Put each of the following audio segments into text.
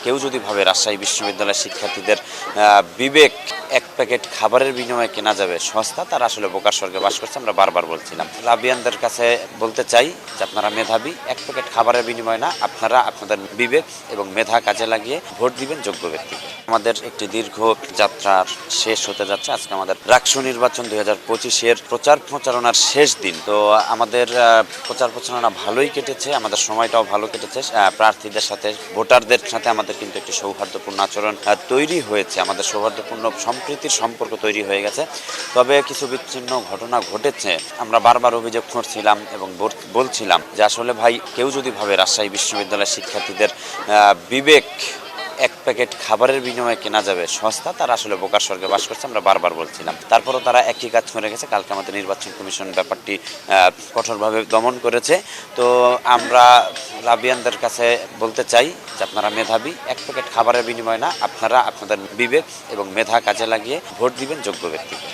কেউ যদি ভাবে রাজশাহী বিশ্ববিদ্যালয়ের শিক্ষার্থীদের বিবেক এক প্যাকেট খাবারের বিনিময়ে কেনা যাবে সস্তা, তারা আসলে বোকার স্বর্গে বাস করছে। আমরা বারবার বলছিলাম, রাবিয়ানদের কাছে বলতে চাই যে আপনারা মেধাবী, এক প্যাকেট খাবারের বিনিময়ে না, আপনারা আপনাদের বিবেক এবং মেধা কাজে লাগিয়ে ভোট দিবেন যোগ্য ব্যক্তিকে। আমাদের একটি দীর্ঘ যাত্রার শেষ হতে যাচ্ছে। আজকে আমাদের রাকসু নির্বাচন 2025-এর প্রচার প্রচারণার শেষ দিন। তো আমাদের প্রচার প্রচারণা ভালোই কেটেছে, আমাদের সময়টাও ভালো কেটেছে। প্রার্থীদের সাথে, ভোটারদের সাথে আমাদের কিন্তু একটি সৌহার্দ্যপূর্ণ আচরণ তৈরি হয়েছে, আমাদের সৌহার্দ্যপূর্ণ সম্প্রীতির সম্পর্ক তৈরি হয়ে গেছে। তবে কিছু বিচ্ছিন্ন ঘটনা ঘটেছে। আমরা বারবার অভিযোগ করছিলাম এবং বলছিলাম যে আসলে ভাই, কেউ যদি ভাবে রাজশাহী বিশ্ববিদ্যালয়ের শিক্ষার্থীদের বিবেক এক প্যাকেট খাবারের বিনিময়ে কেনা যাবে সস্তা, তারা আসলে বোকার স্বর্গে বাস করছে। আমরা বারবার বলছিলাম, তারপরও তারা একই কাজ করে গেছে। কালকে আমাদের নির্বাচন কমিশন ব্যাপারটি কঠোরভাবে দমন করেছে। তো আমরা রাবিয়ানদের কাছে বলতে চাই যে আপনারা মেধাবী, এক প্যাকেট খাবারের বিনিময়ে না, আপনারা আপনাদের বিবেক এবং মেধা কাজে লাগিয়ে ভোট দিবেন যোগ্য ব্যক্তিকে।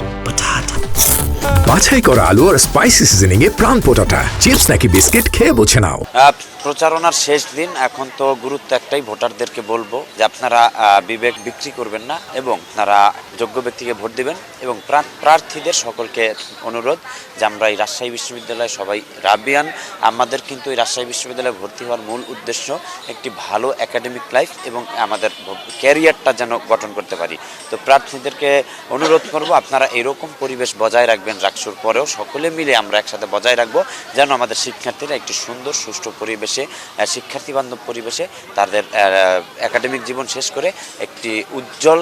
বাছাই করা আলু আর স্পাইসি সিজনিং এ প্রাণ পোটাটা চিপস নাকি বিস্কিট খেয়ে বোঝে নাও। প্রচারণার শেষ দিন, এখন তো গুরুত্ব একটাই, ভোটারদেরকে বলবো যে আপনারা বিবেক বিক্রি করবেন না এবং আপনারা যোগ্য ব্যক্তিকে ভোট দিবেন। এবং প্রার্থীদের সকলকে অনুরোধ যে আমরা এই রাজশাহী বিশ্ববিদ্যালয়ে সবাই রাবিয়ান। আমাদের কিন্তু এই রাজশাহী বিশ্ববিদ্যালয়ে ভর্তি হওয়ার মূল উদ্দেশ্য একটি ভালো একাডেমিক লাইফ এবং আমাদের ক্যারিয়ারটা যেন গঠন করতে পারি। তো প্রার্থীদেরকে অনুরোধ করব আপনারা এরকম পরিবেশ বজায় রাখবেন, রাকসুর পরেও সকলে মিলে আমরা একসাথে বজায় রাখবো, যেন আমাদের শিক্ষার্থীরা একটি সুন্দর সুষ্ঠু পরিবেশে, শিক্ষার্থী বান্ধব পরিবেশে তাদের একাডেমিক জীবন শেষ করে একটি উজ্জ্বল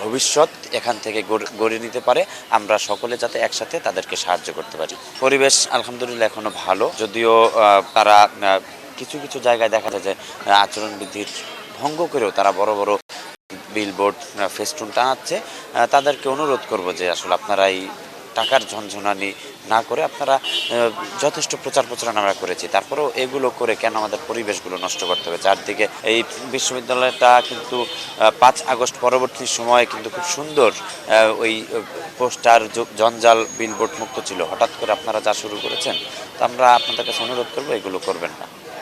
ভবিষ্যৎ এখান থেকে গড়ে নিতে পারে। আমরা সকলে যাতে একসাথে তাদেরকে সাহায্য করতে পারি। পরিবেশ আলহামদুলিল্লাহ এখনো ভালো, যদিও তারা কিছু কিছু জায়গায় দেখা যায় যে আচরণবিধির ভঙ্গ করেও তারা বড় বড় বিলবোর্ড, ফেস্টুন টানাচ্ছে। তাদেরকে অনুরোধ করব যে আসলে আপনারা এই টাকার ঝনঝনানি না করে আপনারা যথেষ্ট প্রচার প্রচারণা আমরা করেছি, তারপরেও এগুলো করে কেন আমাদের পরিবেশগুলো নষ্ট করতে হবে। চারদিকে এই বিশ্ববিদ্যালয়টা কিন্তু 5 আগস্ট পরবর্তী সময়ে কিন্তু খুব সুন্দর ওই পোস্টার জঞ্জাল বিলবোর্ড মুক্ত ছিল। হঠাৎ করে আপনারা যা শুরু করেছেন, তো আমরা আপনাদের কাছে অনুরোধ করবো এগুলো করবেন না।